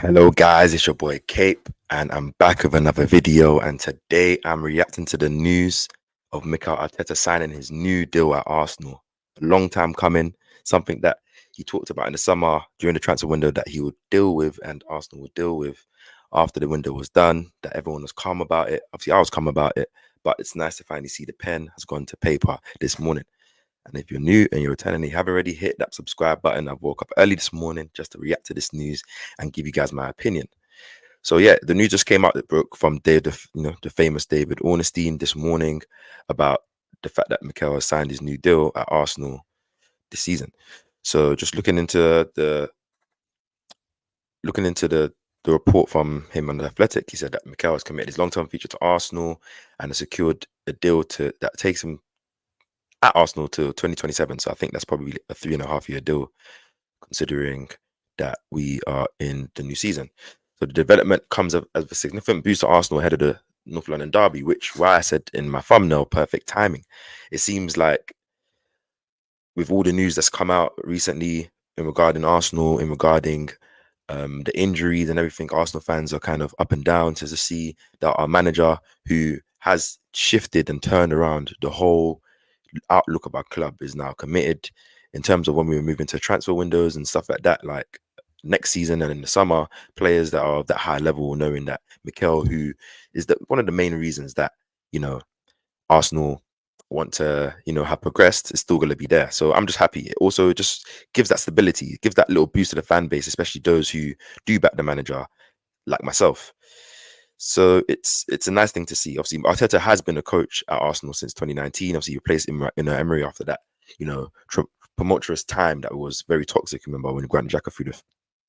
Hello guys, it's your boy Cape and I'm back with another video, and today I'm reacting to the news of Mikel Arteta signing his new deal at Arsenal. A long time coming, something that he talked about in the summer during the transfer window that he would deal with and Arsenal would deal with after the window was done, that everyone was calm about it. Obviously I was calm about it, but it's nice to finally see the pen has gone to paper this morning. And if you're new and you're returning and you haven't already hit that subscribe button, I woke up early this morning just to react to this news and give you guys my opinion. So yeah, the news just came out that broke from the famous David Ornstein this morning about the fact that Mikel has signed his new deal at Arsenal this season. So just looking into the report from him on the Athletic, he said that Mikel has committed his long-term future to Arsenal and has secured a deal that takes him at Arsenal till 2027. So I think that's probably a 3.5 year deal, considering that we are in the new season. So the development comes as a significant boost to Arsenal ahead of the North London derby, which, why I said in my thumbnail, perfect timing. It seems like with all the news that's come out recently in regarding Arsenal, in regarding the injuries and everything, Arsenal fans are kind of up and down to see that our manager, who has shifted and turned around the whole outlook of our club, is now committed in terms of when we were moving to transfer windows and stuff like that. Like next season and in the summer, players that are of that high level, knowing that Mikel, who is one of the main reasons that you know Arsenal want to have progressed, is still going to be there. So I'm just happy. It also just gives that stability, it gives that little boost to the fan base, especially those who do back the manager, like myself. So it's a nice thing to see. Obviously, Arteta has been a coach at Arsenal since 2019. Obviously, he replaced Emery after that, tumultuous time that was very toxic. Remember when Granit Xhaka threw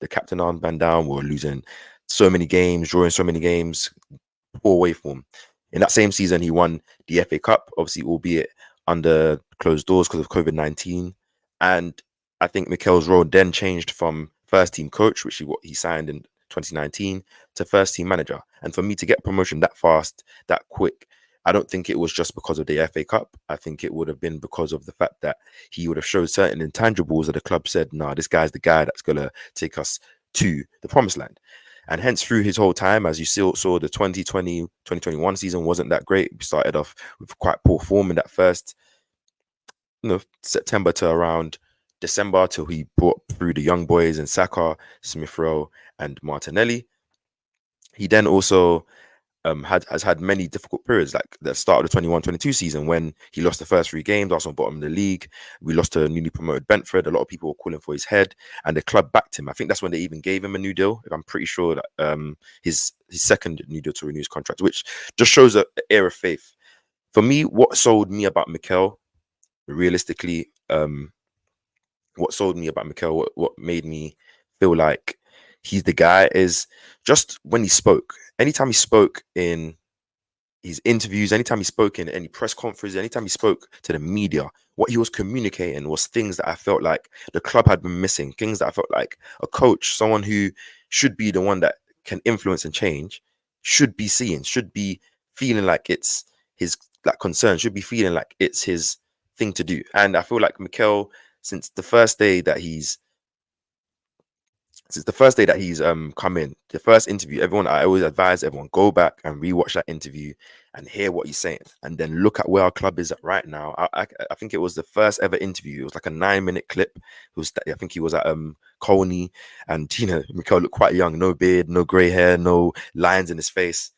the captain armband down? We were losing so many games, drawing so many games, poor away form. In that same season, he won the FA Cup, obviously, albeit under closed doors because of COVID-19. And I think Mikel's role then changed from first team coach, which he signed in 2019, to first team manager. And for me to get promotion that fast, that quick, I don't think it was just because of the FA Cup. I think it would have been because of the fact that he would have showed certain intangibles that the club said, nah, this guy's the guy that's going to take us to the promised land. And hence, through his whole time, as you saw the 2020-2021 season wasn't that great. We started off with quite poor form in that first, September to around December, till he brought through the young boys and Saka, Smith Rowe, and Martinelli. He then also has had many difficult periods, like the start of the 21-22 season when he lost the first 3 games, Arsenal bottom of the league. We lost to newly promoted Brentford. A lot of people were calling for his head, and the club backed him. I think that's when they even gave him a new deal. I'm pretty sure that his second new deal to renew his contract, which just shows an air of faith. For me, what sold me about Mikel, realistically, what made me feel like he's the guy, is just when he spoke. Anytime he spoke in his interviews, anytime he spoke in any press conference, anytime he spoke to the media, what he was communicating was things that I felt like the club had been missing, things that I felt like a coach, someone who should be the one that can influence and change, should be seeing, should be feeling like it's his concern, should be feeling like it's his thing to do. And I feel like Mikel, since the first day that he's come in, the first interview, I always advise everyone, go back and rewatch that interview and hear what he's saying, and then look at where our club is at right now. I think it was the first ever interview. It was like a 9-minute clip. I think he was at Colney, and Mikel looked quite young, no beard, no grey hair, no lines in his face.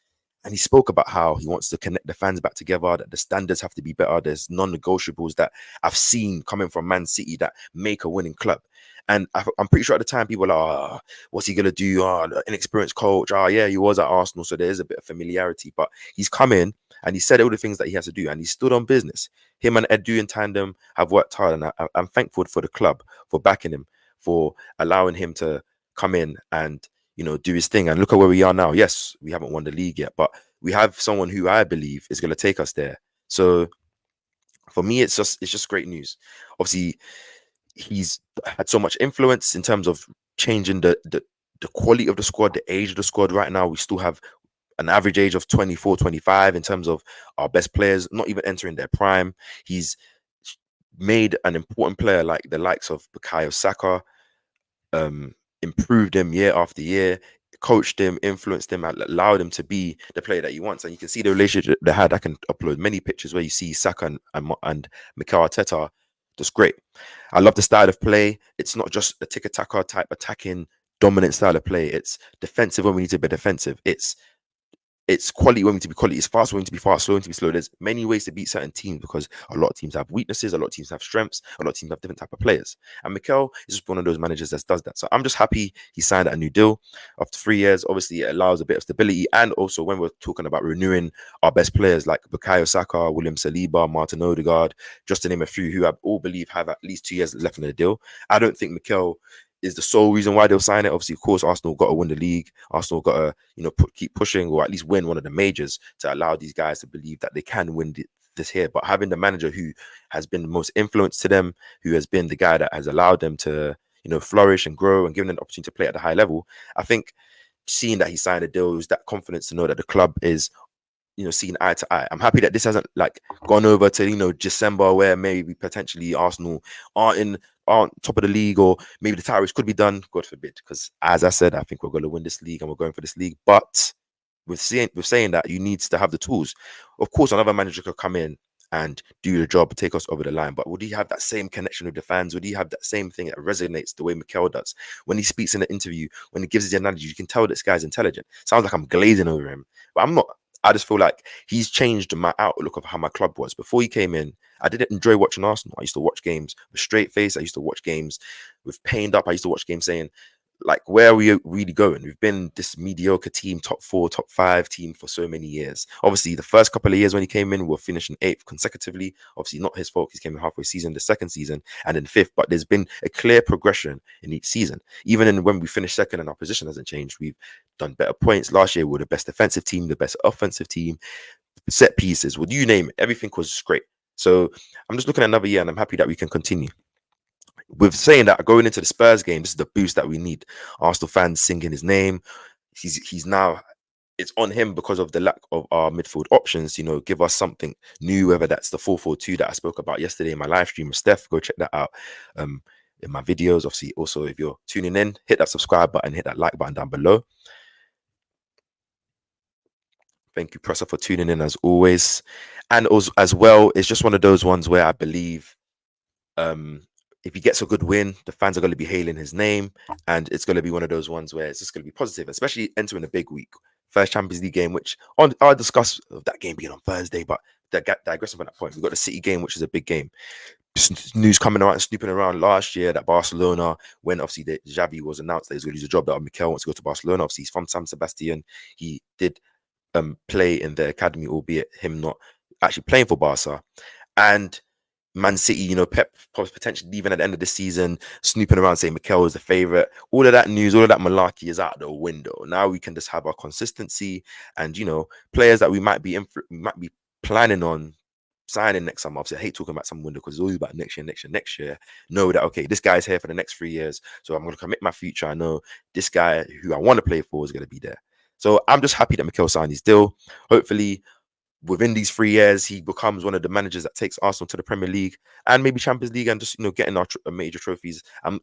And he spoke about how he wants to connect the fans back together, that the standards have to be better. There's non-negotiables that I've seen coming from Man City that make a winning club. And I'm pretty sure at the time people were like, oh, what's he going to do? Oh, inexperienced coach. Oh, yeah, he was at Arsenal, so there is a bit of familiarity. But he's come in and he said all the things that he has to do, and he stood on business. Him and Edu in tandem have worked hard, and I'm thankful for the club for backing him, for allowing him to come in and do his thing. And look at where we are now. Yes, we haven't won the league yet, but we have someone who I believe is going to take us there. So for me, it's just great news. Obviously, he's had so much influence in terms of changing the quality of the squad, the age of the squad. Right now, we still have an average age of 24, 25 in terms of our best players not even entering their prime. He's made an important player like the likes of Bukayo Saka, improved him year after year, coached him, influenced him, and allowed him to be the player that he wants. And you can see the relationship they had. I can upload many pictures where you see Saka and Mikel Arteta. Just great. I love the style of play. It's not just a tiki-taka type attacking dominant style of play. It's defensive when we need to be defensive. It's quality when we need to be quality. It's fast when we need to be fast, slow when we need to be slow. There's many ways to beat certain teams because a lot of teams have weaknesses, a lot of teams have strengths, a lot of teams have different type of players. And Mikel is just one of those managers that does that. So I'm just happy he signed a new deal after 3 years. Obviously, it allows a bit of stability. And also when we're talking about renewing our best players like Bukayo Saka, William Saliba, Martin Odegaard, just to name a few who I all believe have at least 2 years left in the deal. I don't think Mikel is the sole reason why they'll sign it. Obviously, of course, Arsenal got to win the league. Arsenal got to, keep pushing or at least win one of the majors to allow these guys to believe that they can win this here. But having the manager who has been the most influence to them, who has been the guy that has allowed them to, flourish and grow and given them an opportunity to play at a high level, I think seeing that he signed a deal is that confidence to know that the club is seeing eye to eye. I'm happy that this hasn't gone over to December where maybe potentially Arsenal aren't top of the league or maybe the title race could be done. God forbid, because as I said, I think we're going to win this league and we're going for this league. But with saying that, you need to have the tools. Of course, another manager could come in and do the job, take us over the line. But would he have that same connection with the fans? Would he have that same thing that resonates the way Mikel does? When he speaks in the interview, when he gives his analogy, you can tell this guy's intelligent. Sounds like I'm glazing over him, but I'm not. I just feel like he's changed my outlook of how my club was. Before he came in, I didn't enjoy watching Arsenal. I used to watch games with straight face. I used to watch games with pained up. I used to watch games saying, where are we really going? We've been this mediocre team, top 4, top 5 team for so many years. Obviously, the first couple of years when he came in, we were finishing 8th consecutively. Obviously, not his fault. He came in halfway season, the second season, and then 5th. But there's been a clear progression in each season. Even when we finished second and our position hasn't changed, we've done better points. Last year, we were the best defensive team, the best offensive team, set pieces, well, you name it. Everything was just great. So I'm just looking at another year and I'm happy that we can continue. With saying that, going into the Spurs game, this is the boost that we need. Arsenal fans singing his name. He's now, it's on him because of the lack of our midfield options. Give us something new, whether that's the 4-4-2 that I spoke about yesterday in my live stream with Steph. Go check that out in my videos. Obviously, also if you're tuning in, hit that subscribe button, hit that like button down below. Thank you, Presser, for tuning in as always. And also, as well, it's just one of those ones where I believe if he gets a good win, the fans are going to be hailing his name, and it's going to be one of those ones where it's just going to be positive, especially entering a big week. First Champions League game, which I'll discuss that game being on Thursday, but digressing from that point, we've got the City game, which is a big game. News coming around, snooping around last year that Barcelona, when obviously Xavi was announced that he's going to lose a job, that Mikel wants to go to Barcelona. Obviously, he's from San Sebastian. He did play in the academy, albeit him not actually playing for Barca. And Man City, Pep potentially leaving at the end of the season, snooping around saying Mikel is the favourite. All of that news, all of that malarkey is out the window. Now we can just have our consistency and, players that we might be planning on signing next summer. Obviously, I hate talking about some window because it's always about next year. Know that, okay, this guy's here for the next 3 years. So I'm going to commit my future. I know this guy who I want to play for is going to be there. So I'm just happy that Mikel signed his deal. Hopefully, within these 3 years, he becomes one of the managers that takes Arsenal to the Premier League and maybe Champions League and just getting our major trophies. I'm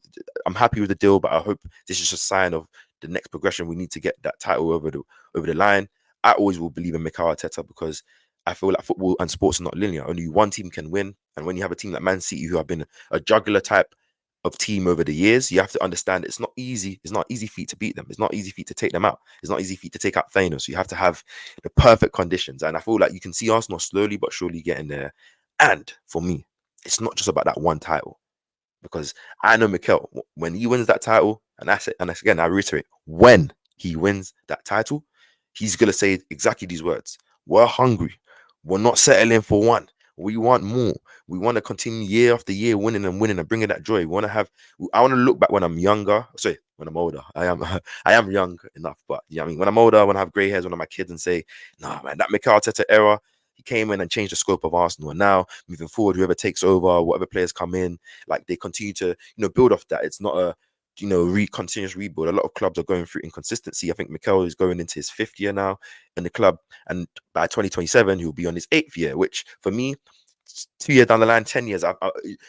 happy with the deal, but I hope this is a sign of the next progression. We need to get that title over the line. I always will believe in Mikel Arteta because I feel like football and sports are not linear. Only one team can win, and when you have a team like Man City who have been a juggler type of team over the years, you have to understand it's not easy. It's not easy for you to beat them. It's not easy for you to take them out. It's not easy for you to take out Thanos. So you have to have the perfect conditions. And I feel like you can see Arsenal slowly but surely getting there. And for me, it's not just about that one title. Because I know Mikel, when he wins that title, and that's it, and that's, again, I reiterate, when he wins that title, he's going to say exactly these words. We're hungry. We're not settling for one. We want more. We want to continue year after year winning and bringing that joy. I want to look back when I'm younger. Sorry, when I'm older. I am young enough, but I mean, when I'm older, when I have grey hairs, when I'm my kids and say, nah, man, that Mikel Arteta era, he came in and changed the scope of Arsenal. And now, moving forward, whoever takes over, whatever players come in, they continue to, build off that. It's not a, continuous rebuild. A lot of clubs are going through inconsistency. I think Mikel is going into his 5th year now in the club, and by 2027 he'll be on his 8th year, which for me, 2 years down the line, 10 years,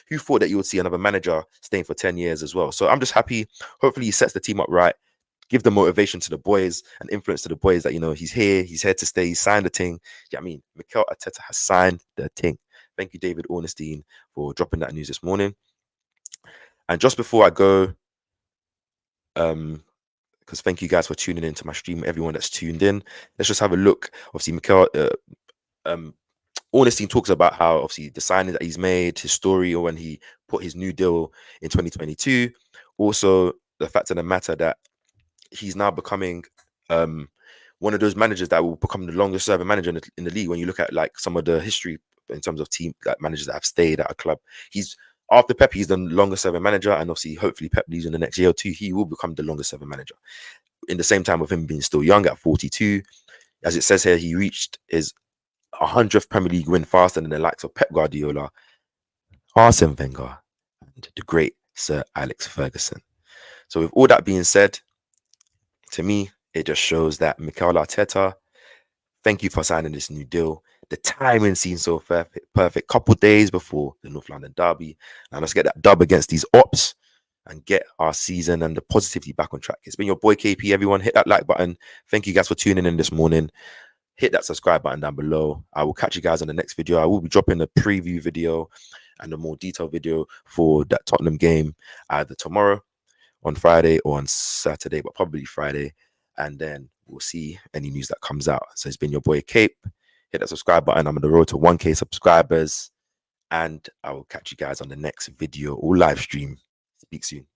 who thought that you would see another manager staying for 10 years as well? So I'm just happy. Hopefully he sets the team up right. give the motivation to the boys and influence to the boys that, you know, he's here to stay, he signed the thing. Yeah, I mean, Mikel Arteta has signed the thing. Thank you, David Ornstein, for dropping that news this morning. And just before I go, because thank you guys for tuning into my stream, everyone that's tuned in. Let's just have a look. Obviously, Mikel Ornstein talks about how obviously the signing that he's made, his story, or when he put his new deal in 2022. Also, the fact of the matter that he's now becoming one of those managers that will become the longest serving manager in the league. When you look at like some of the history in terms of team like managers that have stayed at a club, he's after Pep, he's the longest serving manager, and obviously, hopefully, Pep leaves in the next year or two, he will become the longest serving manager. In the same time, with him being still young at 42, as it says here, he reached his 100th Premier League win faster than the likes of Pep Guardiola, Arsene Wenger, and the great Sir Alex Ferguson. So, with all that being said, to me, it just shows that Mikel Arteta, thank you for signing this new deal. The timing seems so perfect. Couple days before the North London derby, and let's get that dub against these ops and get our season and the positivity back on track. It's been your boy KP. Everyone, hit that like button. Thank you guys for tuning in this morning. Hit that subscribe button down below. I will catch you guys on the next video. I will be dropping a preview video and a more detailed video for that Tottenham game either tomorrow, on Friday, or on Saturday, but probably Friday. And then we'll see any news that comes out. So it's been your boy Cape. Hit that subscribe button. I'm on the road to 1K subscribers. And I will catch you guys on the next video or live stream. Speak soon.